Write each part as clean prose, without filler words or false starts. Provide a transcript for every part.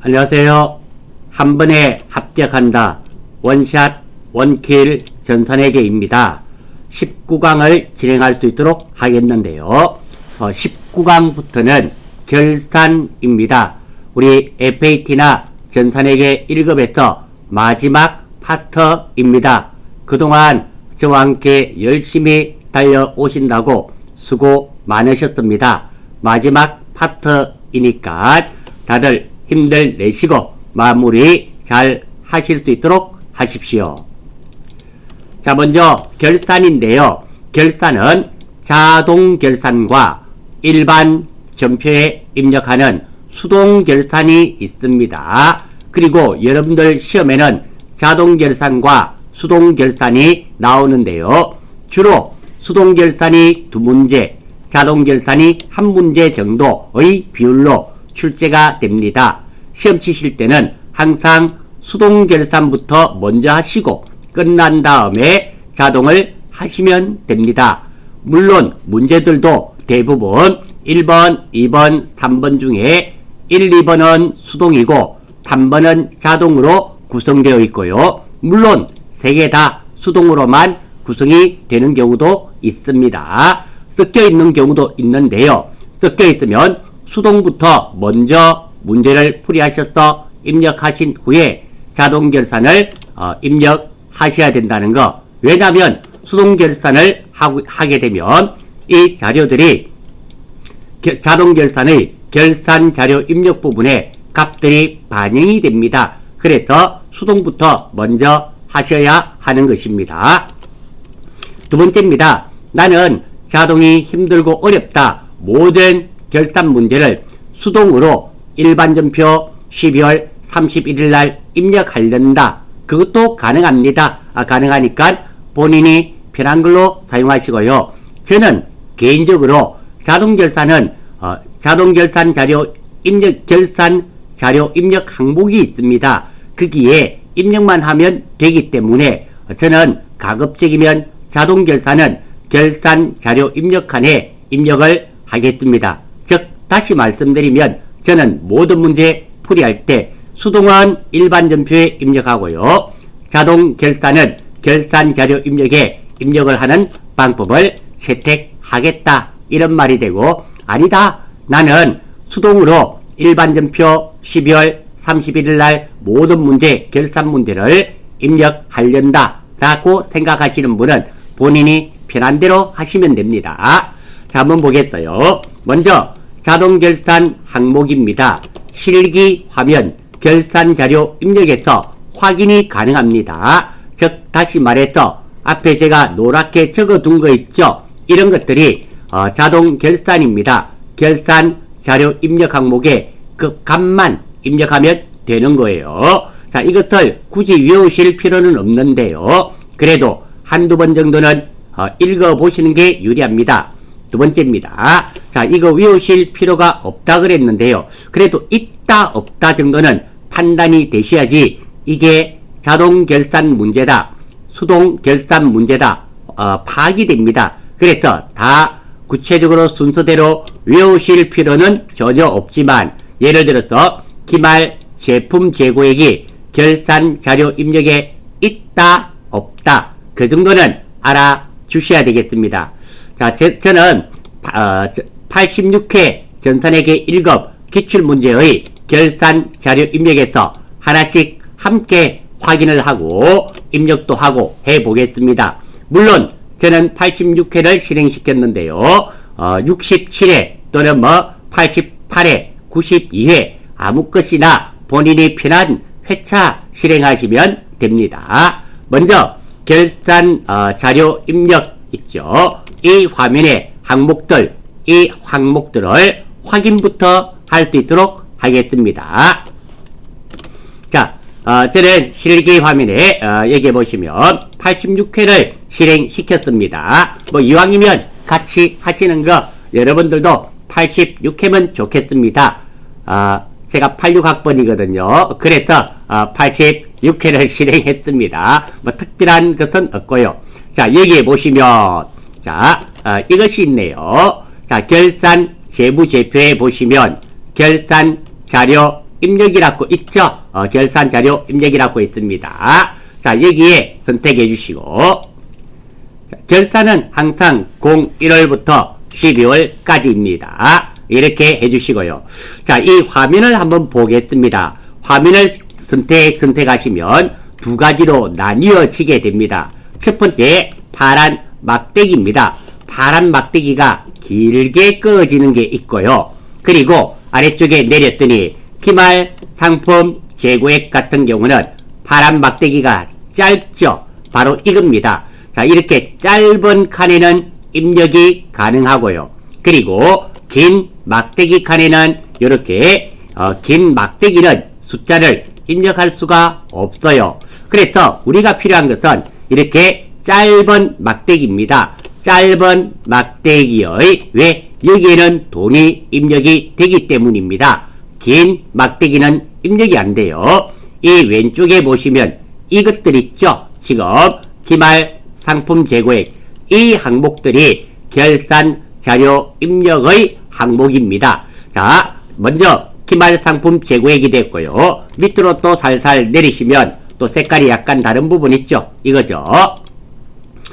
안녕하세요. 한 번에 합격한다. 원샷 원킬 전선회계입니다. 19강을 진행할 수 있도록 하겠는데요. 19강부터는 결산입니다. 우리 FAT나 전산회계 1급에서 마지막 파트입니다. 그동안 저와 함께 열심히 달려오신다고 수고 많으셨습니다. 마지막 파트이니까 다들 힘들 내시고 마무리 잘 하실 수 있도록 하십시오. 자, 먼저 결산인데요. 결산은 자동 결산과 일반 전표에 입력하는 수동 결산이 있습니다. 그리고 여러분들 시험에는 자동 결산과 수동 결산이 나오는데요. 주로 수동 결산이 2문제, 자동 결산이 1문제 정도의 비율로 출제가 됩니다. 시험 치실 때는 항상 수동 결산부터 먼저 하시고 끝난 다음에 자동을 하시면 됩니다. 물론 문제들도 대부분 1번, 2번, 3번 중에 1, 2번은 수동이고 3번은 자동으로 구성되어 있고요. 물론 3개 다 수동으로만 구성이 되는 경우도 있습니다. 섞여 있는 경우도 있는데요. 섞여 있으면 수동부터 먼저 문제를 풀이하셔서 입력하신 후에 자동 결산을 입력하셔야 된다는 거. 왜냐하면 수동 결산을 하게 되면 이 자료들이 자동 결산의 결산 자료 입력 부분에 값들이 반영이 됩니다. 그래서 수동부터 먼저 하셔야 하는 것입니다. 두 번째입니다. 나는 자동이 힘들고 어렵다. 모든 결산 문제를 수동으로 일반전표 12월 31일 날 입력하려다. 그것도 가능합니다. 가능하니까 본인이 편한 걸로 사용하시고요. 저는 개인적으로 자동 결산은 자동 결산 자료 입력 결산 자료 입력 항목이 있습니다. 거기에 입력만 하면 되기 때문에 저는 가급적이면 자동 결산은 결산 자료 입력칸에 입력을 하겠습니다. 즉 다시 말씀드리면 저는 모든 문제 풀이할 때 수동은 일반 전표에 입력하고요. 자동 결산은 결산 자료 입력에 입력을 하는 방법을 채택하겠다. 이런 말이 되고, 아니다. 나는 수동으로 일반 전표 12월 31일 날 모든 문제, 결산 문제를 입력하련다 라고 생각하시는 분은 본인이 편한 대로 하시면 됩니다. 자, 한번 보겠어요. 먼저 자동 결산 항목입니다. 실기 화면 결산 자료 입력에서 확인이 가능합니다. 즉 다시 말해서 앞에 제가 노랗게 적어둔 거 있죠. 이런 것들이 자동 결산입니다. 결산 자료 입력 항목에 그 값만 입력하면 되는 거예요. 자, 이것을 굳이 외우실 필요는 없는데요. 그래도 한두 번 정도는 읽어보시는 게 유리합니다. 두 번째입니다. 자, 이거 외우실 필요가 없다 그랬는데요. 그래도 있다 없다 정도는 판단이 되셔야지 이게 자동 결산 문제다, 수동 결산 문제다 파악이 됩니다. 그래서 다 구체적으로 순서대로 외우실 필요는 전혀 없지만, 예를 들어서 기말 제품 재고액이 결산 자료 입력에 있다 없다 그 정도는 알아주셔야 되겠습니다. 자, 저는 86회 전산회계 1급 기출문제의 결산 자료 입력에서 하나씩 함께 확인을 하고 입력도 하고 해보겠습니다. 물론 저는 86회를 실행시켰는데요. 67회 또는 88회, 92회 아무 것이나 본인이 편한 회차 실행하시면 됩니다. 먼저 결산 자료 입력 있죠. 이 화면의 항목들, 이 항목들을 확인부터 할 수 있도록 하겠습니다. 자, 저는 실기 화면에 여기 보시면 86회를 실행시켰습니다. 이왕이면 같이 하시는 거 여러분들도 86회면 좋겠습니다. 제가 86학번이거든요. 그래서 86회를 실행했습니다. 특별한 것은 없고요. 자, 여기에 보시면 자, 이것이 있네요. 자, 결산 재무제표에 보시면 결산 자료 입력이라고 있죠? 결산 자료 입력이라고 있습니다. 자, 여기에 선택해 주시고, 자, 결산은 항상 01월부터 12월까지입니다. 이렇게 해주시고요. 자, 이 화면을 한번 보겠습니다. 화면을 선택하시면 두 가지로 나뉘어지게 됩니다. 첫 번째, 파란 막대기입니다. 파란 막대기가 길게 꺼지는 게 있고요. 그리고 아래쪽에 내렸더니 기말 상품 재고액 같은 경우는 파란 막대기가 짧죠. 바로 이겁니다. 자, 이렇게 짧은 칸에는 입력이 가능하고요. 그리고 긴 막대기 칸에는 이렇게 긴 막대기는 숫자를 입력할 수가 없어요. 그래서 우리가 필요한 것은 이렇게 짧은 막대기입니다. 짧은 막대기의 왜 여기에는 돈이 입력이 되기 때문입니다. 긴 막대기는 입력이 안 돼요. 이 왼쪽에 보시면 이것들 있죠. 지금 기말 상품 재고액 이 항목들이 결산 자료 입력의 항목입니다. 자, 먼저 기말 상품 재고액이 됐고요. 밑으로 또 살살 내리시면 또 색깔이 약간 다른 부분 있죠. 이거죠.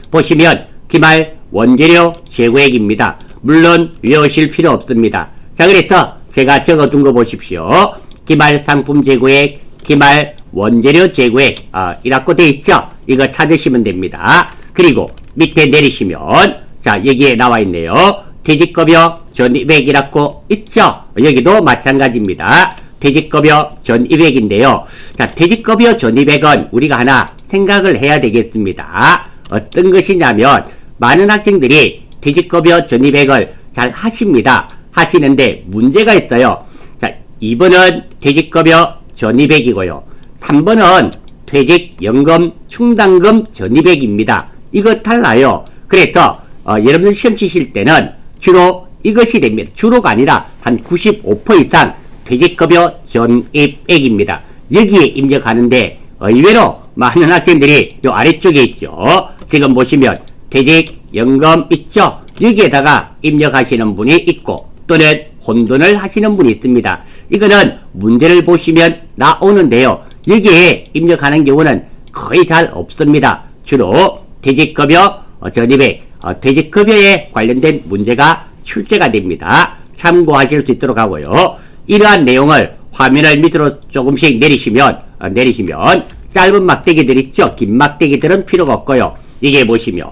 보시면 기말 원재료 재고액입니다. 물론 외우실 필요 없습니다. 자, 그래서 제가 적어둔 거 보십시오. 기말 상품 재고액, 기말 원재료 재고액 이라고 되어 있죠. 이거 찾으시면 됩니다. 그리고 밑에 내리시면 자, 여기에 나와 있네요. 퇴직급여 전입액이라고 있죠. 여기도 마찬가지입니다. 퇴직급여 전입액인데요. 자, 퇴직급여 전입액은 우리가 하나 생각을 해야 되겠습니다. 어떤 것이냐면 많은 학생들이 퇴직급여 전입액을 잘 하십니다. 하시는데 문제가 있어요. 자, 2번은 퇴직급여 전입액이고요. 3번은 퇴직연금 충당금 전입액입니다. 이거 달라요. 그래서 여러분들 시험 치실 때는 주로 이것이 됩니다. 주로가 아니라 한 95% 이상 퇴직급여 전입액입니다. 여기에 입력하는데 의외로 많은 학생들이 요 아래쪽에 있죠. 지금 보시면 퇴직연금 있죠. 여기에다가 입력하시는 분이 있고 또는 혼돈을 하시는 분이 있습니다. 이거는 문제를 보시면 나오는데요. 여기에 입력하는 경우는 거의 잘 없습니다. 주로 퇴직급여 전입액, 퇴직급여에 관련된 문제가 출제가 됩니다. 참고하실 수 있도록 하고요. 이러한 내용을 화면을 밑으로 조금씩 내리시면 짧은 막대기들 있죠. 긴 막대기들은 필요가 없고요. 이게 보시면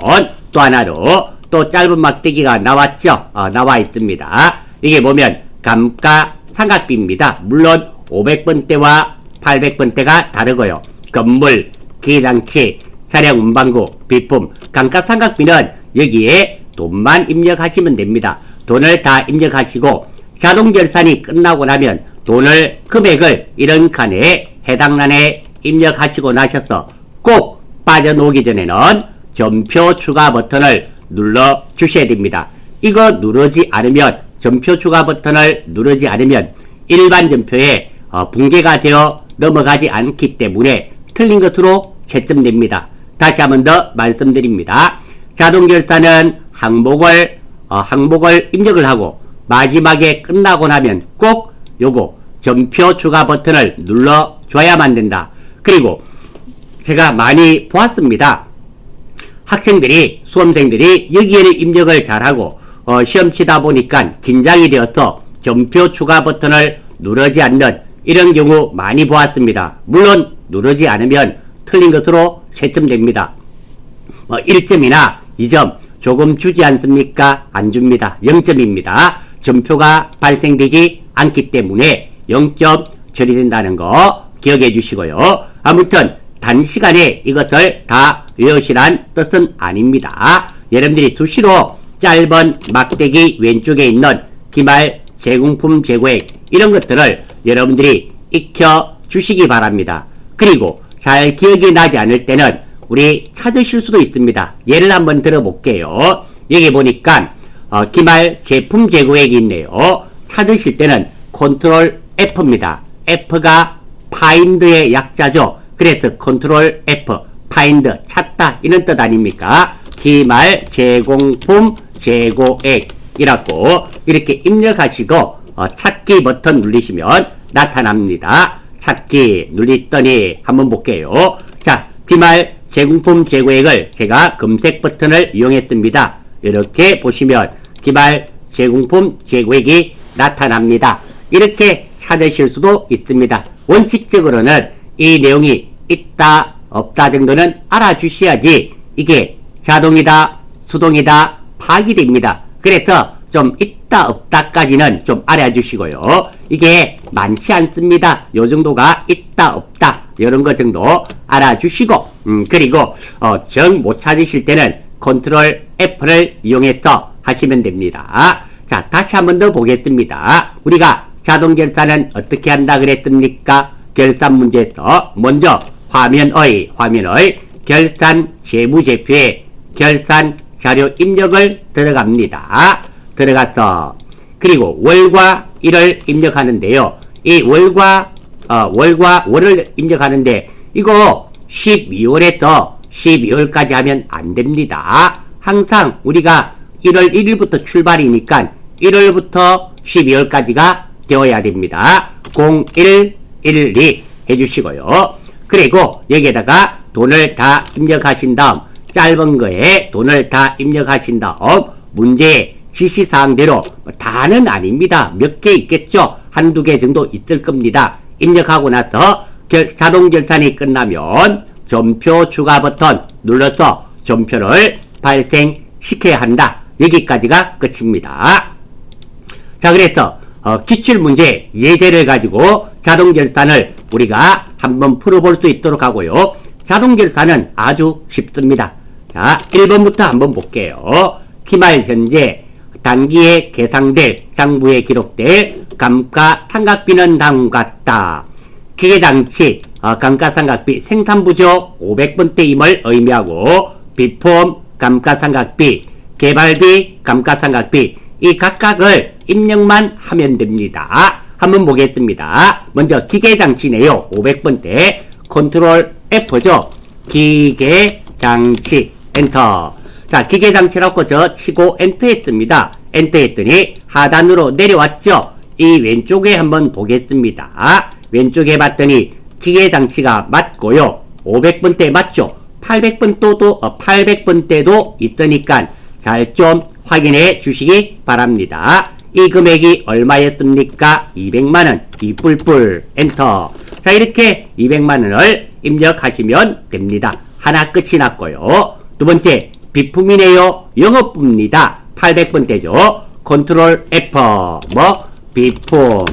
또 하나로 또 짧은 막대기가 나왔죠. 나와 있습니다. 이게 보면 감가상각비입니다. 물론 500번대와 800번대가 다르고요. 건물, 기장치, 차량 운반구, 비품, 감가상각비는 여기에 돈만 입력하시면 됩니다. 돈을 다 입력하시고 자동결산이 끝나고 나면 돈을 금액을 이런 칸에 해당 란에 입력하시고 나셔서 꼭 빠져나오기 전에는 점표 추가 버튼을 눌러 주셔야 됩니다. 이거 누르지 않으면 점표 추가 버튼을 누르지 않으면 일반 점표에 붕괴가 되어 넘어가지 않기 때문에 틀린 것으로 채점됩니다. 다시 한번 더 말씀드립니다. 자동결산은 항목을 입력을 하고 마지막에 끝나고 나면 꼭 요거 점표 추가 버튼을 눌러줘야만 된다. 그리고 제가 많이 보았습니다. 학생들이 수험생들이 여기에는 입력을 잘하고 시험 치다 보니까 긴장이 되어서 점표 추가 버튼을 누르지 않는 이런 경우 많이 보았습니다. 물론 누르지 않으면 틀린 것으로 채점됩니다. 1점이나 2점 조금 주지 않습니까? 안 줍니다. 0점입니다. 점표가 발생되지 않기 때문에 0점 처리된다는 거 기억해 주시고요. 아무튼 단시간에 이것을 다 외우시란 뜻은 아닙니다. 여러분들이 수시로 짧은 막대기 왼쪽에 있는 기말 제공품 재고액 이런 것들을 여러분들이 익혀 주시기 바랍니다. 그리고 잘 기억이 나지 않을 때는 우리 찾으실 수도 있습니다. 예를 한번 들어볼게요. 여기 보니까 기말 제품 재고액이 있네요. 찾으실 때는 컨트롤 F입니다. F가 파인드의 약자죠. 그래서 컨트롤 F, 파인드, 찾다 이런 뜻 아닙니까? 기말 제공품 재고액이라고 이렇게 입력하시고 찾기 버튼 누르시면 나타납니다. 찾기 눌렀더니 한번 볼게요. 자, 비말 제공품 재고액을 제가 검색 버튼을 이용했습니다. 이렇게 보시면 비말 제공품 재고액이 나타납니다. 이렇게 찾으실 수도 있습니다. 원칙적으로는 이 내용이 있다 없다 정도는 알아주셔야지 이게 자동이다 수동이다 파악이 됩니다. 그래서 좀 있다 없다까지는 좀 알아주시고요. 이게 많지 않습니다. 요 정도가 있다 없다 이런 것 정도 알아주시고 그리고 정 못 찾으실 때는 컨트롤 F를 이용해서 하시면 됩니다. 자, 다시 한 번 더 보겠습니다. 우리가 자동 결산은 어떻게 한다 그랬습니까? 결산 문제에서 먼저 화면의 결산 재무제표에 결산 자료 입력을 들어갑니다. 들어가서 그리고 월과 일을 입력하는데요. 이 월과 월을 입력하는데 이거 12월에서 12월까지 하면 안 됩니다. 항상 우리가 1월 1일부터 출발이니까 1월부터 12월까지가 되어야 됩니다. 0112 해주시고요. 그리고 여기에다가 돈을 다 입력하신 다음 짧은 거에 돈을 다 입력하신 다음 문제의 지시사항대로 다는 아닙니다. 몇 개 있겠죠? 한두 개 정도 있을 겁니다. 입력하고 나서 자동 결산이 끝나면 점표 추가 버튼 눌러서 점표를 발생시켜야 한다. 여기까지가 끝입니다. 자, 그래서 기출문제 예제를 가지고 자동결산을 우리가 한번 풀어볼 수 있도록 하고요. 자동결산은 아주 쉽습니다. 자, 1번부터 한번 볼게요. 기말 현재 단기에 계상될 장부에 기록될 감가상각비는 다음과 같다. 기계장치 감가상각비 생산부조 500번대임을 의미하고 비품 감가상각비, 개발비 감가상각비 이 각각을 입력만 하면 됩니다. 한번 보겠습니다. 먼저 기계장치네요. 500번대 컨트롤 F죠. 기계장치 엔터. 자, 기계장치라고 저 치고 엔터 했습니다. 엔터 했더니 하단으로 내려왔죠. 이 왼쪽에 한번 보겠습니다. 왼쪽에 봤더니 기계장치가 맞고요. 500번대 맞죠. 800번대도 있으니까 잘 좀 확인해 주시기 바랍니다. 이 금액이 얼마였습니까? 200만원. 이 뿔뿔 엔터. 자, 이렇게 200만원을 입력하시면 됩니다. 하나 끝이 났고요. 두 번째 비품이네요. 영업부입니다. 800번대죠. 컨트롤 F 비품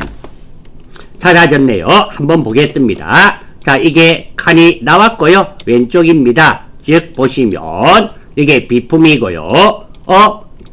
찾아졌네요. 한번 보겠습니다. 자, 이게 칸이 나왔고요. 왼쪽입니다. 즉 보시면 이게 비품이고요.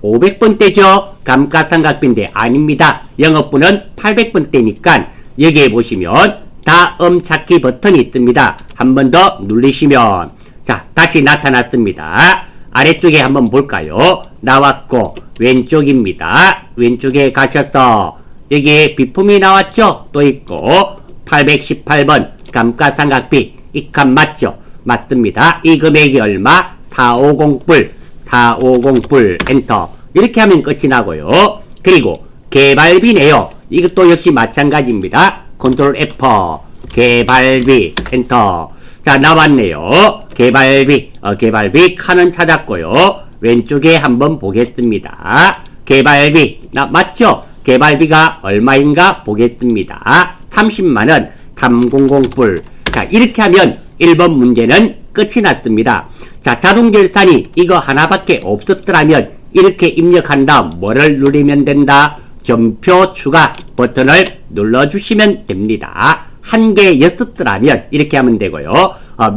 500번대죠. 감가상각비인데 아닙니다. 영업부는 800번대니까 여기에 보시면 다음 찾기 버튼이 있습니다. 한 번 더 누르시면 자, 다시 나타났습니다. 아래쪽에 한번 볼까요? 나왔고 왼쪽입니다. 왼쪽에 가셔서 여기에 비품이 나왔죠? 또 있고 818번 감가상각비 이 칸 맞죠? 맞습니다. 이 금액이 얼마? 450불 450불 엔터. 이렇게 하면 끝이 나고요. 그리고 개발비네요. 이것도 역시 마찬가지입니다. 컨트롤 F 개발비 엔터. 자, 나왔네요. 개발비 개발비 칸은 찾았고요. 왼쪽에 한번 보겠습니다. 개발비 맞죠? 개발비가 얼마인가 보겠습니다. 30만원 300불. 자, 이렇게 하면 1번 문제는 끝이 났습니다. 자, 자동결산이 이거 하나밖에 없었더라면 이렇게 입력한 다음 뭐를 누르면 된다? 점표 추가 버튼을 눌러주시면 됩니다. 한 개였었더라면 이렇게 하면 되고요.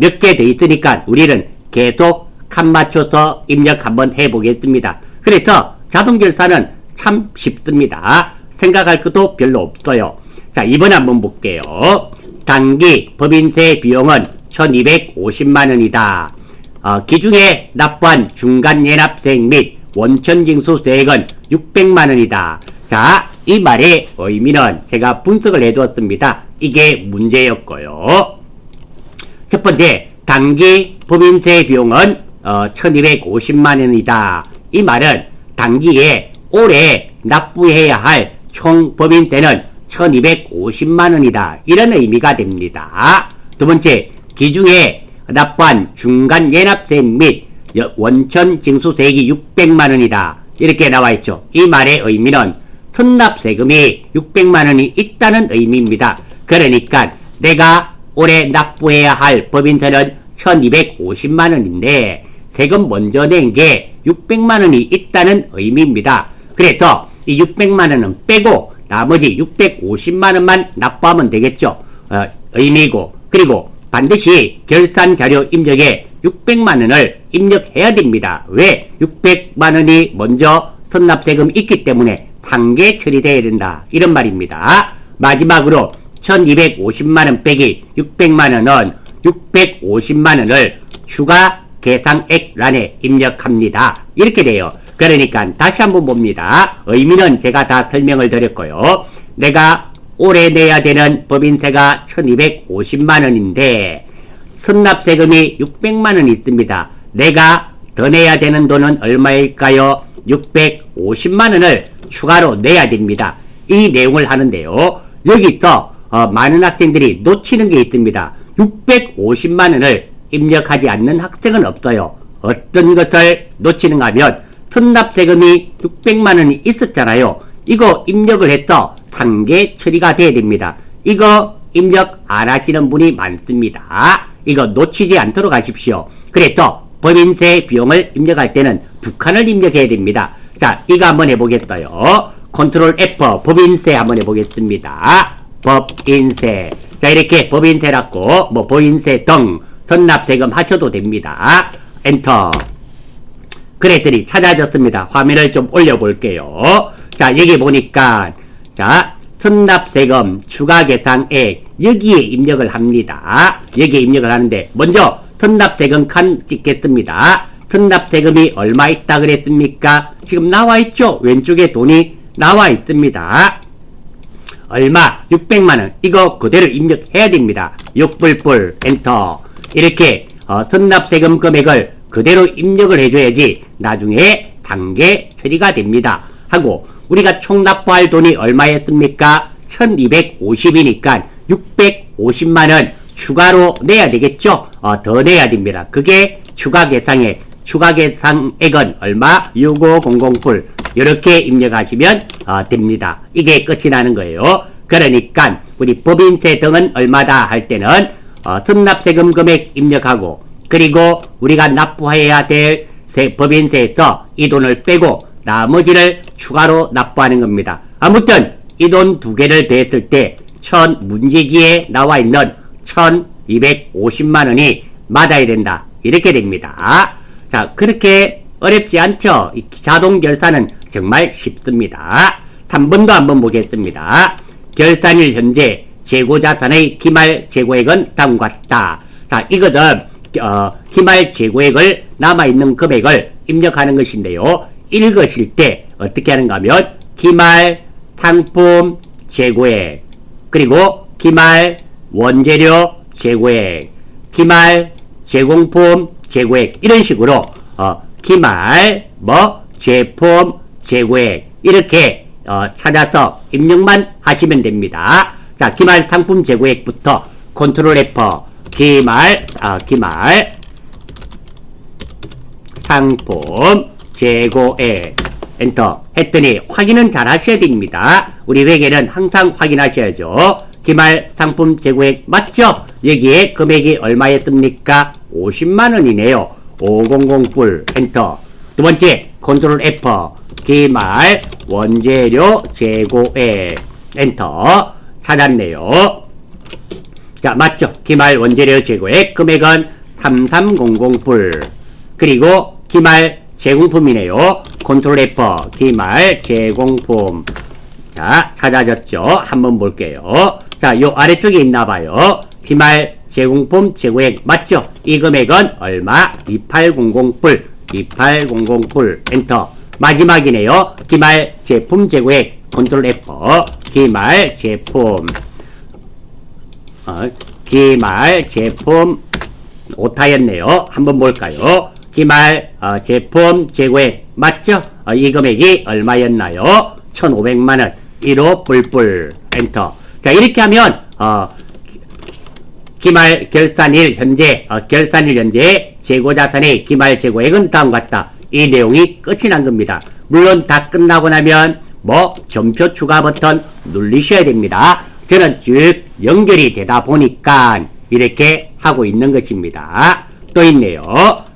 몇 개 돼 있으니까 우리는 계속 칸 맞춰서 입력 한번 해보겠습니다. 그래서 자동결산은 참 쉽습니다. 생각할 것도 별로 없어요. 자, 이번에 한번 볼게요. 단기 법인세 비용은 1250만원이다. 기중에 납부한 중간예납세액 및 원천징수세액은 600만원이다. 자, 이 말의 의미는 제가 분석을 해두었습니다. 이게 문제였고요. 첫 번째, 단기 법인세 비용은 1250만원이다. 이 말은 단기에 올해 납부해야 할 총 법인세는 1250만 원이다. 이런 의미가 됩니다. 두 번째, 기중에 납부한 중간 예납세 및 원천 징수세액이 600만 원이다. 이렇게 나와 있죠. 이 말의 의미는 선납세금이 600만 원이 있다는 의미입니다. 그러니까 내가 올해 납부해야 할 법인세는 1250만 원인데 세금 먼저 낸 게 600만 원이 있다는 의미입니다. 그래서 이 600만 원은 빼고 나머지 650만 원만 납부하면 되겠죠. 의미고, 그리고 반드시 결산자료 입력에 600만 원을 입력해야 됩니다. 왜? 600만 원이 먼저 선납세금이 있기 때문에 상계 처리되어야 된다. 이런 말입니다. 마지막으로 1250만 원 빼기 600만 원은 650만 원을 추가 계상액란에 입력합니다. 이렇게 돼요. 그러니까 다시 한번 봅니다. 의미는 제가 다 설명을 드렸고요. 내가 올해 내야 되는 법인세가 1250만 원인데 선납세금이 600만 원이 있습니다. 내가 더 내야 되는 돈은 얼마일까요? 650만 원을 추가로 내야 됩니다. 이 내용을 하는데요. 여기서 많은 학생들이 놓치는 게 있습니다. 650만 원을 입력하지 않는 학생은 없어요. 어떤 것을 놓치는가 하면 선납세금이 600만 원이 있었잖아요. 이거 입력을 해서 상계 처리가 돼야 됩니다. 이거 입력 안 하시는 분이 많습니다. 이거 놓치지 않도록 하십시오. 그래서 법인세 비용을 입력할 때는 두 칸을 입력해야 됩니다. 자, 이거 한번 해보겠어요. 컨트롤 F, 법인세 한번 해보겠습니다. 법인세. 자, 이렇게 법인세라고, 법인세 등 선납세금 하셔도 됩니다. 엔터. 그랬더니 찾아졌습니다. 화면을 좀 올려볼게요. 자, 여기 보니까, 자, 선납세금 추가계상액, 여기에 입력을 합니다. 여기에 입력을 하는데, 먼저 선납세금 칸 찍겠습니다. 선납세금이 얼마 있다 그랬습니까? 지금 나와 있죠? 왼쪽에 돈이 나와 있습니다. 얼마? 600만원. 이거 그대로 입력해야 됩니다. 6불불, 엔터. 이렇게 선납세금 금액을 그대로 입력을 해줘야지 나중에 상계 처리가 됩니다. 하고 우리가 총 납부할 돈이 얼마였습니까? 1250이니까 650만원 추가로 내야 되겠죠? 더 내야 됩니다. 그게 추가계상액. 추가계상액은 얼마? 6500불. 이렇게 입력하시면 됩니다. 이게 끝이 나는 거예요. 그러니까 우리 법인세 등은 얼마다 할 때는 선납세금 금액 입력하고 그리고 우리가 납부해야 될 법인세에서 이 돈을 빼고 나머지를 추가로 납부하는 겁니다. 아무튼 이 돈 두 개를 더했을 때 문제지에 나와 있는 1250만 원이 맞아야 된다. 이렇게 됩니다. 자, 그렇게 어렵지 않죠? 이 자동 결산은 정말 쉽습니다. 3번도 한번 보겠습니다. 결산일 현재 재고자산의 기말 재고액은 다음과 같다. 자, 이것은 기말 재고액을 남아있는 금액을 입력하는 것인데요. 읽으실 때 어떻게 하는가 하면 기말 상품 재고액, 그리고 기말 원재료 재고액, 기말 제공품 재고액, 이런 식으로 기말 제품 재고액 이렇게 찾아서 입력만 하시면 됩니다. 자, 기말 상품 재고액부터 컨트롤 F 기말 상품 재고액 엔터 했더니 확인은 잘 하셔야 됩니다. 우리 회계는 항상 확인하셔야죠. 기말 상품 재고액 맞죠? 여기에 금액이 얼마였습니까? 50만원이네요. 500불 엔터. 두 번째 컨트롤 F 기말 원재료 재고액 엔터. 찾았네요. 자, 맞죠? 기말 원재료 재고액 금액은 3300불. 그리고 기말 제공품이네요. 컨트롤 F 기말 제공품. 자, 찾아졌죠? 한번 볼게요. 자, 요 아래쪽에 있나봐요. 기말 제공품 재고액 맞죠? 이 금액은 얼마? 2800불. 2800불 엔터. 마지막이네요. 기말 제품 재고액 컨트롤 F 기말 제품 기말 제품 오타였네요. 한번 볼까요? 기말 제품 재고액 맞죠? 이 금액이 얼마였나요? 1500만원. 1호 뿔뿔. 엔터. 자, 이렇게 하면 기말 결산일 현재 결산일 현재 재고자산의 기말 재고액은 다음과 같다. 이 내용이 끝이 난 겁니다. 물론 다 끝나고 나면 점표 추가 버튼 누르셔야 됩니다. 저는 쭉 연결이 되다 보니까 이렇게 하고 있는 것입니다. 또 있네요.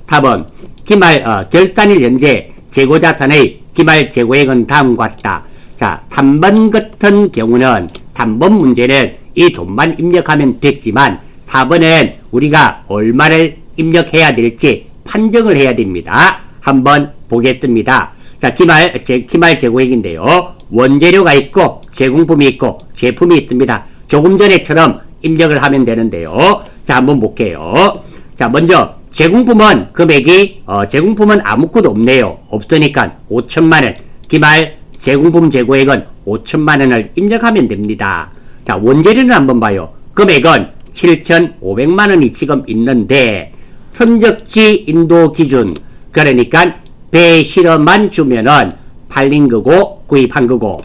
4번 기말 결산일 현재 재고자산의 기말 재고액은 다음과 같다. 자, 3번 같은 경우는 3번 문제는 이 돈만 입력하면 됐지만 4번은 우리가 얼마를 입력해야 될지 판정을 해야 됩니다. 한번 보겠습니다. 자, 기말 재고액인데요. 원재료가 있고 제공품이 있고 제품이 있습니다. 조금 전에처럼 입력을 하면 되는데요. 자, 한번 볼게요. 자, 먼저 제공품은 금액이 제공품은 아무것도 없네요. 없으니까 5천만원. 기말 제공품 재고액은 5천만원을 입력하면 됩니다. 자, 원재료는 한번 봐요. 금액은 7,500만원이 지금 있는데 선적지 인도 기준, 그러니까 배 실어만 주면은 팔린 거고 구입한 거고,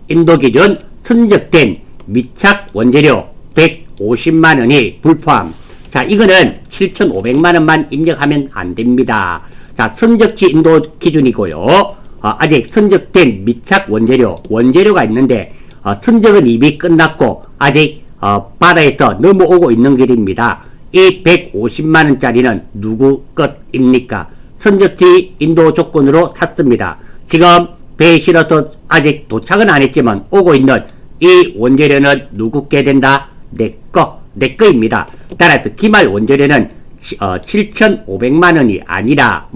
인도 기준 선적된 미착 원재료 150만원이 불포함. 자, 이거는 7,500만원만 입력하면 안 됩니다. 자, 선적지 인도 기준이고요. 아직 선적된 미착 원재료가 있는데, 선적은 이미 끝났고, 아직, 바다에서 넘어오고 있는 길입니다. 이 150만원짜리는 누구 것입니까? 선적지 인도 조건으로 샀습니다. 지금 배에 실어서 아직 도착은 안 했지만 오고 있는 이 원재료는 누구께 된다? 내 거입니다. 따라서 기말 원재료는 7,500만원이 아니라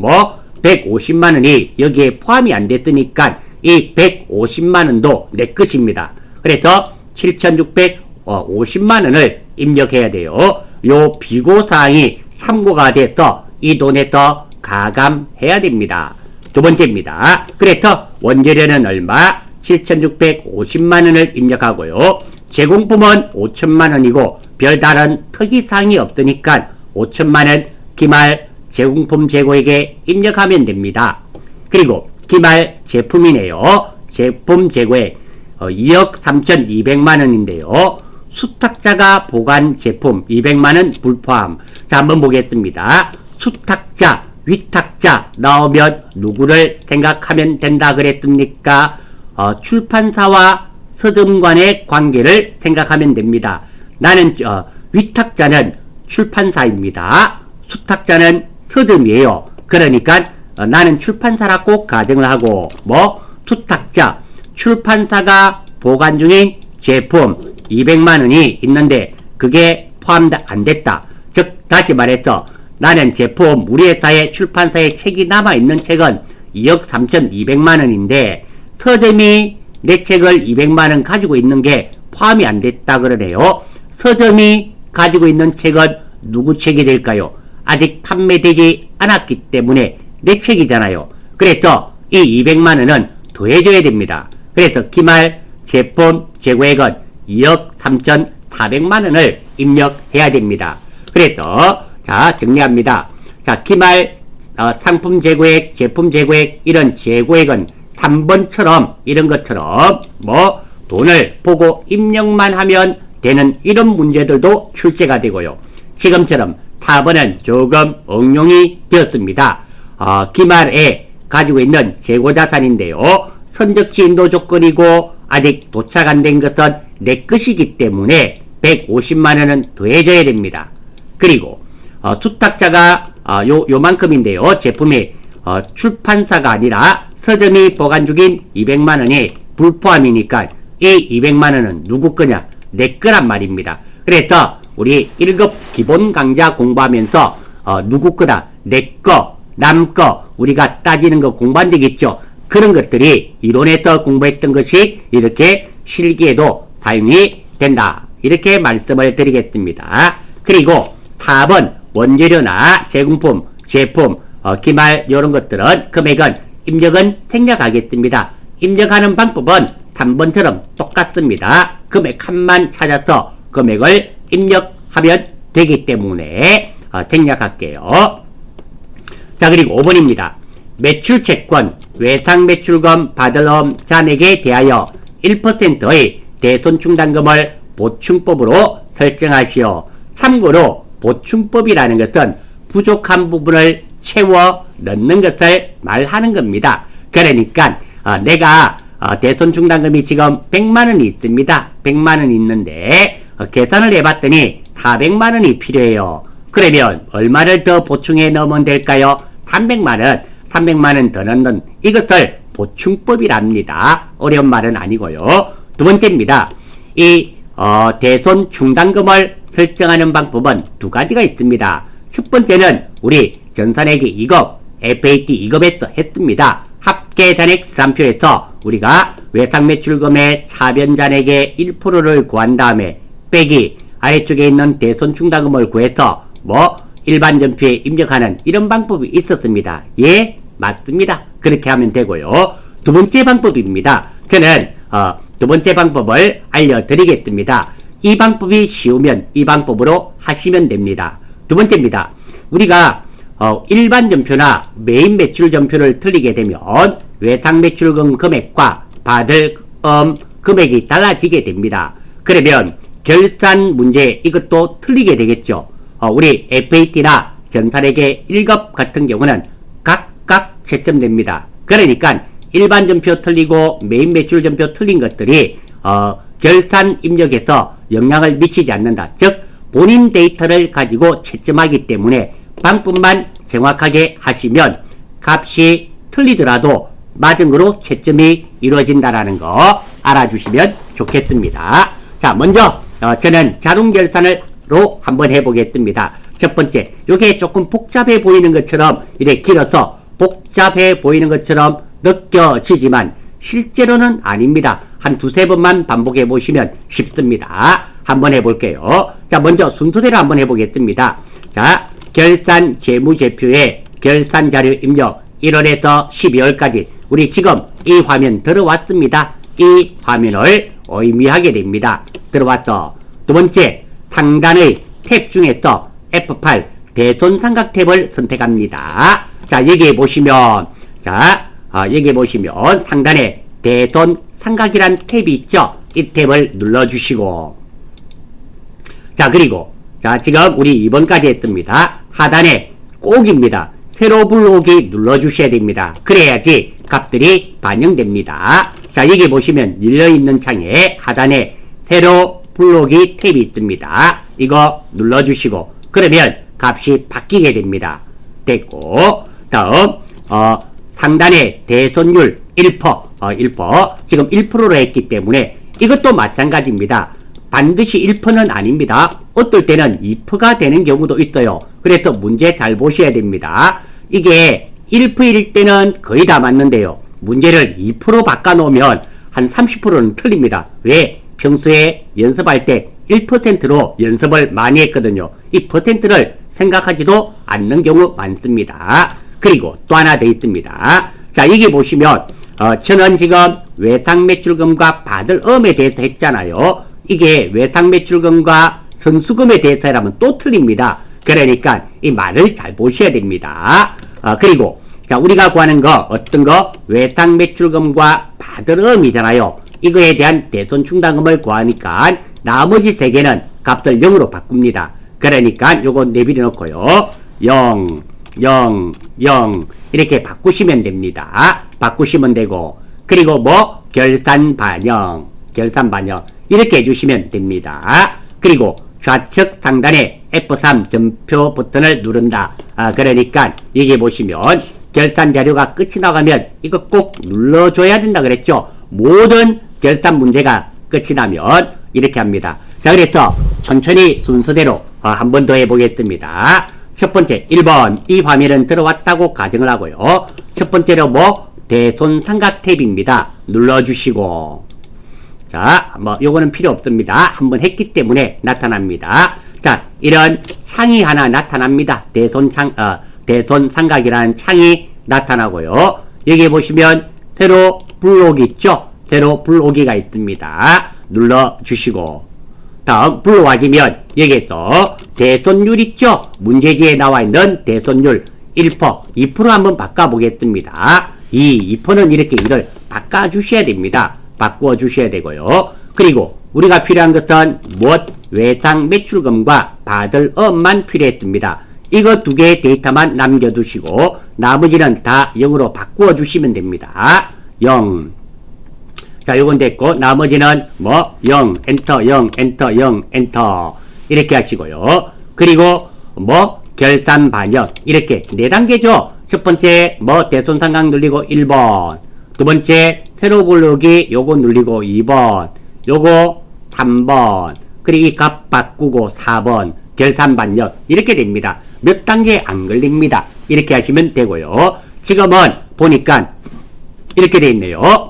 150만원이 여기에 포함이 안 됐으니까 이 150만원도 내 것입니다. 그래서 7,650만원을 입력해야 돼요. 요 비고사항이 참고가 돼서 이 돈에서 가감해야 됩니다. 두 번째입니다. 그래서 원재료는 얼마? 7,650만원을 입력하고요. 제공품은 5천만원이고 별다른 특이사항이 없으니까 5천만원 기말 제공품 재고액에 입력하면 됩니다. 그리고 기말 제품이네요. 제품 재고액 2억 3,200만원인데요. 수탁자가 보관 제품 200만원 불포함. 자, 한번 보겠습니다. 수탁자, 위탁자 나오면 누구를 생각하면 된다 그랬습니까? 출판사와 서점관의 관계를 생각하면 됩니다. 나는 위탁자는 출판사입니다. 수탁자는 서점이에요. 그러니까 나는 출판사라고 가정을 하고 수탁자, 출판사가 보관 중인 제품 200만원이 있는데 그게 포함 안 됐다. 즉 다시 말해서 나는 제품 우리 회사의 출판사에 책이 남아있는 책은 2억 3,200만원인데 서점이 내 책을 200만원 가지고 있는 게 포함이 안 됐다 그러네요. 서점이 가지고 있는 책은 누구 책이 될까요? 아직 판매되지 않았기 때문에 내 책이잖아요. 그래서 이 200만원은 더해줘야 됩니다. 그래서 기말 제품 재고액은 2억 3,400만원을 입력해야 됩니다. 그래서 자, 정리합니다. 자, 기말 상품 재고액, 제품 재고액, 이런 재고액은 3번처럼 이런 것처럼 돈을 보고 입력만 하면 되는 이런 문제들도 출제가 되고요. 지금처럼 4번은 조금 응용이 되었습니다. 기말에 가지고 있는 재고자산인데요. 선적지 인도 조건이고 아직 도착 안 된 것은 내 것이기 때문에 150만원은 더해줘야 됩니다. 그리고 수탁자가 요만큼인데요. 제품이 출판사가 아니라 서점이 보관 중인 200만원이 불포함이니까 이 200만원은 누구 거냐? 내 거란 말입니다. 그래서 우리 1급 기본 강좌 공부하면서 누구 거다? 내 거, 남 거, 우리가 따지는 거 공부한 적 있죠? 그런 것들이 이론에서 공부했던 것이 이렇게 실기에도 사용이 된다. 이렇게 말씀을 드리겠습니다. 그리고 4번 원재료나 제공품, 제품, 기말 이런 것들은 금액은 입력은 생략하겠습니다. 입력하는 방법은 3번처럼 똑같습니다. 금액 칸만 찾아서 금액을 입력하면 되기 때문에 생략할게요. 자, 그리고 5번입니다. 매출채권, 외상매출금 받을 잔액에 대하여 1%의 대손 충당금을 보충법으로 설정하시오. 참고로 보충법이라는 것은 부족한 부분을 채워 넣는 것을 말하는 겁니다. 그러니까 내가 대손 충당금이 지금 100만원이 있습니다. 100만원 있는데 계산을 해봤더니 400만원이 필요해요. 그러면 얼마를 더 보충해 넣으면 될까요? 300만원. 300만원 더 넣는 이것을 보충법이랍니다. 어려운 말은 아니고요. 두 번째입니다. 이 대손 충당금을 설정하는 방법은 두 가지가 있습니다. 첫 번째는 우리 전산회계 2급, FAT 2급에서 했습니다. 합계잔액 산표에서 우리가 외상매출금의 차변잔액의 1%를 구한 다음에 빼기 아래쪽에 있는 대손 충당금을 구해서 일반 전표에 입력하는 이런 방법이 있었습니다. 예, 맞습니다. 그렇게 하면 되고요. 두 번째 방법입니다. 저는 두 번째 방법을 알려드리겠습니다. 이 방법이 쉬우면 이 방법으로 하시면 됩니다. 두 번째입니다. 우리가 일반 전표나 메인 매출 전표를 틀리게 되면 외상 매출금 금액과 받을 금액이 달라지게 됩니다. 그러면 결산 문제 이것도 틀리게 되겠죠. 우리 FAT나 전산회계 1급 같은 경우는 각각 채점됩니다. 그러니까 일반 전표 틀리고 메인 매출 전표 틀린 것들이 결산 입력에서 영향을 미치지 않는다. 즉 본인 데이터를 가지고 채점하기 때문에 방법만 정확하게 하시면 값이 틀리더라도 맞은 거로 채점이 이루어진다라는 거 알아주시면 좋겠습니다. 자, 먼저 저는 자동 결산으로 한번 해보겠습니다. 첫 번째, 이게 조금 복잡해 보이는 것처럼 이렇게 길어서 복잡해 보이는 것처럼 느껴지지만 실제로는 아닙니다. 한 두세 번만 반복해 보시면 쉽습니다. 한번 해볼게요. 자, 먼저 순서대로 한번 해보겠습니다. 자, 결산 재무제표에 결산 자료 입력 1월에서 12월까지 우리 지금 이 화면 들어왔습니다. 이 화면을 의미하게 됩니다. 들어왔어. 두 번째, 상단의 탭 중에서 F8 대손 삼각 탭을 선택합니다. 자, 여기에 보시면 여기 보시면 상단에 대손 삼각이란 탭이 있죠. 이 탭을 눌러주시고 자, 그리고 지금 우리 2번까지 했습니다. 하단에 꼭입니다. 세로 불러오기 눌러주셔야 됩니다. 그래야지 값들이 반영됩니다. 자, 여기 보시면 열려있는 창에 하단에 세로 불러오기 탭이 있습니다. 이거 눌러주시고 그러면 값이 바뀌게 됩니다. 됐고, 다음 상단에 대손율 1%, 지금 1%로 했기 때문에 이것도 마찬가지입니다. 반드시 1%는 아닙니다. 어떨 때는 2%가 되는 경우도 있어요. 그래서 문제 잘 보셔야 됩니다. 이게 1%일 때는 거의 다 맞는데요. 문제를 2% 바꿔놓으면 한 30%는 틀립니다. 왜? 평소에 연습할 때 1%로 연습을 많이 했거든요. 이 퍼센트를 생각하지도 않는 경우 많습니다. 그리고 또 하나 더 있습니다. 자, 여기 보시면 저는 지금 외상매출금과 받을 음에 대해서 했잖아요. 이게 외상매출금과 선수금에 대해서라면 또 틀립니다. 그러니까 이 말을 잘 보셔야 됩니다. 그리고 자, 우리가 구하는 거 어떤 거? 외상매출금과 받을 음이잖아요. 이거에 대한 대손 충당금을 구하니까 나머지 세 개는 값을 0으로 바꿉니다. 그러니까 요거 내비려 놓고요. 0, 0, 0 이렇게 바꾸시면 됩니다. 바꾸시면 되고 그리고 결산 반영 이렇게 해주시면 됩니다. 그리고 좌측 상단에 F3 점표 버튼을 누른다. 그러니까 여기 보시면 결산 자료가 끝이 나가면 이거 꼭 눌러줘야 된다 그랬죠. 모든 결산 문제가 끝이 나면 이렇게 합니다. 자, 그래서 천천히 순서대로 한 번 더 해보겠습니다. 첫 번째 1번 이 화면은 들어왔다고 가정을 하고요. 첫 번째로 대손 삼각 탭입니다. 눌러주시고 자, 요거는 필요 없습니다. 한번 했기 때문에 나타납니다. 자, 이런 창이 하나 나타납니다. 대손 삼각이라는 창이 나타나고요. 여기 보시면 세로 불러오기 있죠? 세로 불러오기가 있습니다. 눌러주시고 다음 불러와지면 여기에서 대손율 있죠? 문제지에 나와 있는 대손율 1%, 2% 한번 바꿔보겠습니다. 이 2%는 이렇게 이걸 바꿔주셔야 됩니다. 바꾸어 주셔야 되고요. 그리고 우리가 필요한 것은 무엇? 외상 매출금과 받을 업만 필요했습니다. 이거 두 개의 데이터만 남겨두시고 나머지는 다 0으로 바꾸어 주시면 됩니다. 0. 자, 요건 됐고 나머지는 뭐 0, 엔터, 0, 엔터, 0, 엔터 이렇게 하시고요. 그리고 뭐 결산 반영 이렇게 4단계죠. 첫 번째 뭐 대손상각 눌리고 1번, 두 번째 세로 부르기 요거 눌리고 2번, 요거 3번, 그리고 이 값 바꾸고 4번 결산 반영 이렇게 됩니다. 몇 단계 안 걸립니다. 이렇게 하시면 되고요. 지금은 보니까 이렇게 돼 있네요.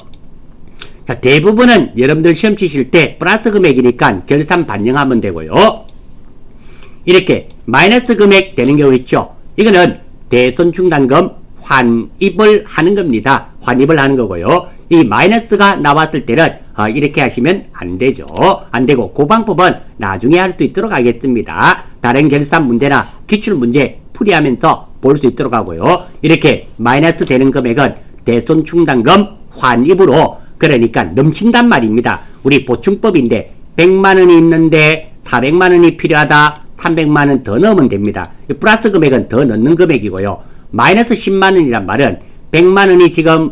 자, 대부분은 여러분들 시험 치실 때 플러스 금액이니까 결산 반영하면 되고요. 이렇게 마이너스 금액 되는 경우 있죠. 이거는 대손충당금 환입을 하는 겁니다. 환입을 하는 거고요. 이 마이너스가 나왔을 때는 이렇게 하시면 안 되죠. 안 되고 그 방법은 나중에 할 수 있도록 하겠습니다. 다른 결산 문제나 기출 문제 풀이하면서 볼 수 있도록 하고요. 이렇게 마이너스 되는 금액은 대손충당금 환입으로 그러니까 넘친단 말입니다. 우리 보충법인데 100만원이 있는데 400만원이 필요하다. 300만원 더 넣으면 됩니다. 플러스 금액은 더 넣는 금액이고요. 마이너스 10만원이란 말은 100만원이 지금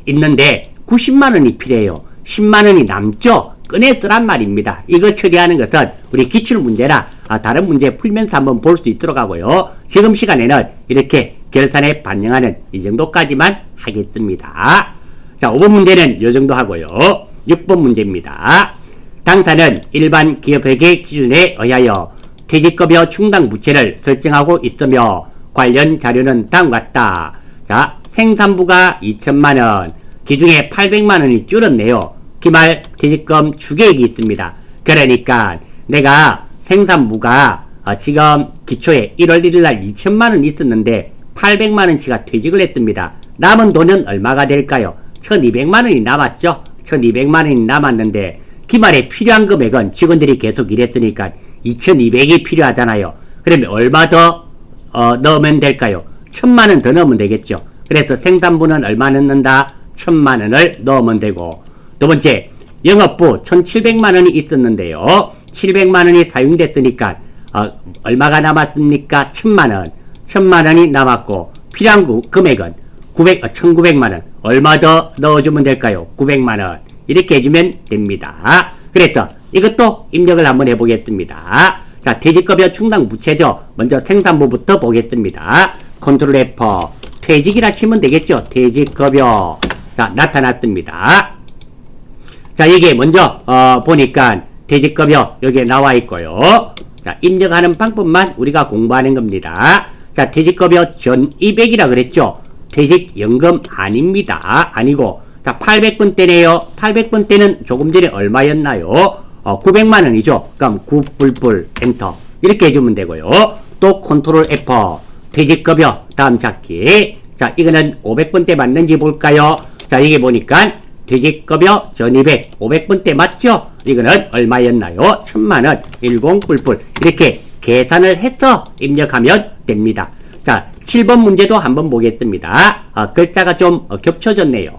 있는데 90만원이 필요해요. 10만원이 남죠? 꺼내 쓰란 말입니다. 이거 처리하는 것은 우리 기출문제나 다른 문제 풀면서 한번 볼 수 있도록 하고요. 지금 시간에는 이렇게 결산에 반영하는 이 정도까지만 하겠습니다. 자, 5번 문제는 이 정도 하고요. 6번 문제입니다. 당사는 일반 기업회계 기준에 의하여 퇴직급여 충당 부채를 설정하고 있으며 관련 자료는 다음과 같다. 자, 생산부가 2천만원, 기중에 800만원이 줄었네요. 기말 퇴직금 추계액이 있습니다. 그러니까 내가 생산부가 지금 기초에 1월 1일날 2천만원 있었는데 800만원치가 퇴직을 했습니다. 남은 돈은 얼마가 될까요? 1200만원이 남았죠. 1200만원이 남았는데 기말에 필요한 금액은 직원들이 계속 일했으니까 2200이 필요하잖아요. 그러면 얼마 더 넣으면 될까요? 1000만원 더 넣으면 되겠죠. 그래서 생산부는 얼마 넣는다? 1000만원을 넣으면 되고, 두 번째 영업부 1700만원이 있었는데요. 700만원이 사용됐으니까 얼마가 남았습니까? 1000만원. 1000만원이 남았고 필요한 금액은 1900만원. 얼마 더 넣어주면 될까요? 900만원. 이렇게 해주면 됩니다. 그래서 이것도 입력을 한번 해보겠습니다. 자, 퇴직급여 충당 부채죠. 먼저 생산부부터 보겠습니다. 컨트롤 F, 퇴직이라 치면 되겠죠. 퇴직급여. 자, 나타났습니다. 자, 이게 먼저 보니까 퇴직급여 여기에 나와 있고요. 자, 입력하는 방법만 우리가 공부하는 겁니다. 자, 퇴직급여 전입액이라 그랬죠. 퇴직연금 아닙니다. 아니고, 자, 800분대네요. 800분대는 조금 전에 얼마였나요? 900만원이죠. 그럼 9뿔뿔 엔터 이렇게 해주면 되고요. 또 컨트롤 F, 퇴직급여 다음 찾기. 자, 이거는 500분대 맞는지 볼까요? 자, 이게 보니까 퇴직급여 전입액 500분대 맞죠? 이거는 얼마였나요? 1000만원 10뿔뿔 이렇게 계산을 해서 입력하면 됩니다. 자, 7번 문제도 한번 보겠습니다. 글자가 좀 겹쳐졌네요.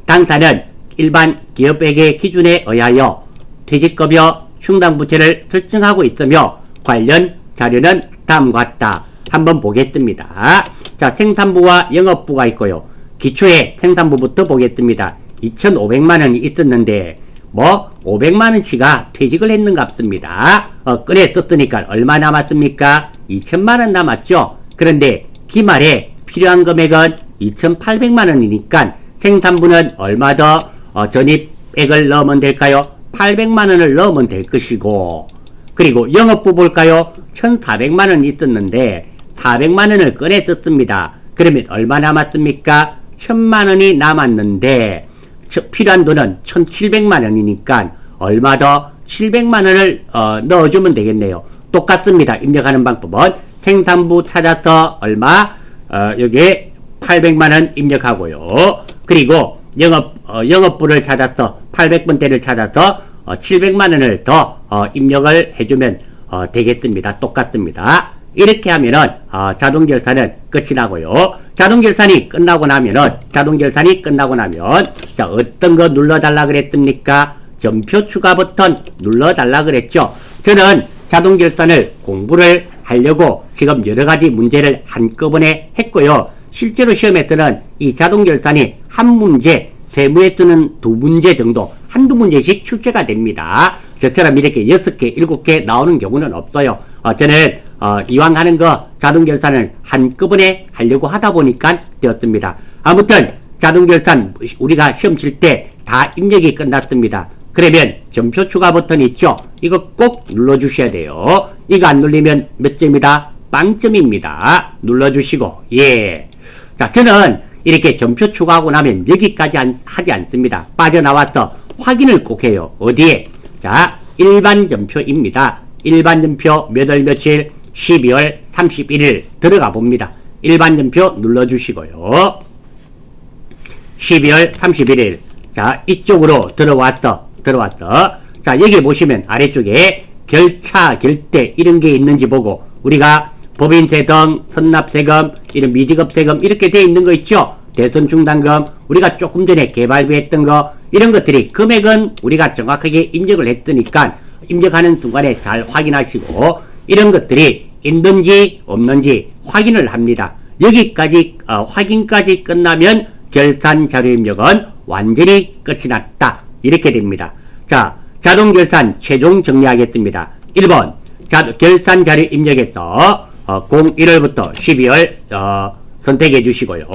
당사는 일반 기업회계 기준에 의하여 퇴직급여 충당부채를 설정하고 있으며 관련 자료는 다음과 같다. 한번 보겠습니다. 자, 생산부와 영업부가 있고요. 기초에 생산부부터 보겠습니다. 2500만원이 있었는데 500만원치가 퇴직을 했는갑습니다. 꺼내 썼으니까 얼마 남았습니까? 2000만원 남았죠. 그런데 기말에 필요한 금액은 2800만원이니까 생산부는 얼마 더 전입액을 넣으면 될까요? 800만원을 넣으면 될 것이고, 그리고 영업부 볼까요? 1400만원 있었는데 400만원을 꺼내 썼습니다. 그러면 얼마 남았습니까? 1000만원이 남았는데 필요한 돈은 1700만원이니까 얼마 더? 700만원을 넣어주면 되겠네요. 똑같습니다. 입력하는 방법은 생산부 찾아서 얼마? 여기에 800만원 입력하고요. 그리고 영업부를 찾아서 800분대를 찾아서 700만원을 더 입력을 해주면 되겠습니다. 똑같습니다. 이렇게 하면은 자동결산은 끝이 나고요. 자동결산이 끝나고 나면 자, 어떤 거 눌러달라 그랬습니까? 점표 추가 버튼 눌러달라 그랬죠. 저는 자동결산을 공부를 하려고 지금 여러가지 문제를 한꺼번에 했고요. 실제로 시험에서는 이 자동결산이 한 문제, 세무에 쓰는 두 문제 정도, 한두 문제씩 출제가 됩니다. 저처럼 이렇게 6개, 7개 나오는 경우는 없어요. 저는 이왕 하는 거 자동결산을 한꺼번에 하려고 하다 보니까 되었습니다. 아무튼 자동결산 우리가 시험 칠 때 다 입력이 끝났습니다. 그러면 점표 추가 버튼 있죠? 이거 꼭 눌러주셔야 돼요. 이거 안 눌리면 몇 점이다? 빵점입니다. 눌러주시고, 예. 자, 저는 이렇게 점표 추가하고 나면 여기까지 하지 않습니다. 빠져나와서 확인을 꼭 해요. 어디에? 자, 일반 점표입니다. 일반 점표 몇 월 며칠? 12월 31일 들어가 봅니다. 일반 점표 눌러주시고요. 12월 31일. 자, 이쪽으로 들어왔어. 자, 여기 보시면 아래쪽에 결차, 결대 이런 게 있는지 보고 우리가 법인세금, 선납세금, 이런 미지급세금 이렇게 돼 있는 거 있죠? 대선중단금, 우리가 조금 전에 개발비했던 거 이런 것들이 금액은 우리가 정확하게 입력을 했으니까 입력하는 순간에 잘 확인하시고 이런 것들이 있는지 없는지 확인을 합니다. 여기까지 확인까지 끝나면 결산 자료 입력은 완전히 끝이 났다. 이렇게 됩니다. 자, 자동결산 최종 정리하겠습니다. 1번 결산 자료 입력했어. 01월부터 12월 선택해 주시고요.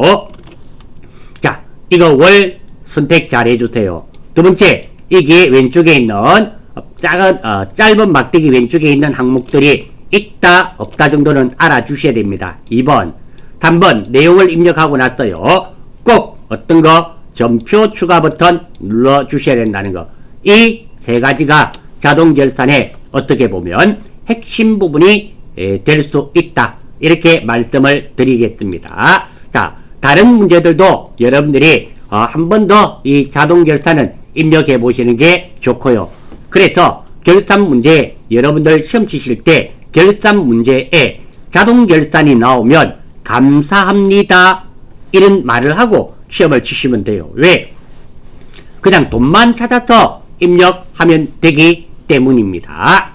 자, 이거 월 선택 잘 해주세요. 두 번째, 이게 왼쪽에 있는 짧은 막대기 왼쪽에 있는 항목들이 있다 없다 정도는 알아주셔야 됩니다. 2번 3번 내용을 입력하고 났어요. 꼭 어떤 거? 점표 추가 버튼 눌러주셔야 된다는 거. 이 세 가지가 자동결산에 어떻게 보면 핵심 부분이 될 수 있다. 이렇게 말씀을 드리겠습니다. 자, 다른 문제들도 여러분들이 한 번 더 이 자동결산은 입력해 보시는 게 좋고요. 그래서 결산 문제 여러분들 시험 치실 때 결산 문제에 자동결산이 나오면 감사합니다. 이런 말을 하고 시험을 치시면 돼요. 왜? 그냥 돈만 찾아서 입력하면 되기 때문입니다.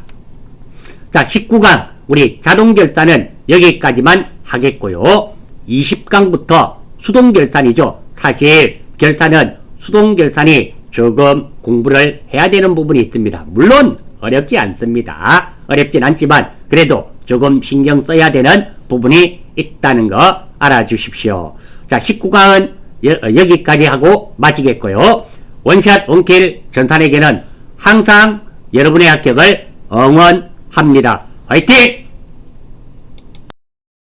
자, 19강 우리 자동결산은 여기까지만 하겠고요. 20강부터 수동결산이죠. 사실 결산은 수동결산이 조금 공부를 해야 되는 부분이 있습니다. 물론 어렵지 않습니다. 어렵진 않지만 그래도 조금 신경 써야 되는 부분이 있다는 거 알아주십시오. 자, 19강은 여기까지 하고 마치겠고요. 원샷 원킬 전산에게는 항상 여러분의 합격을 응원합니다. 화이팅!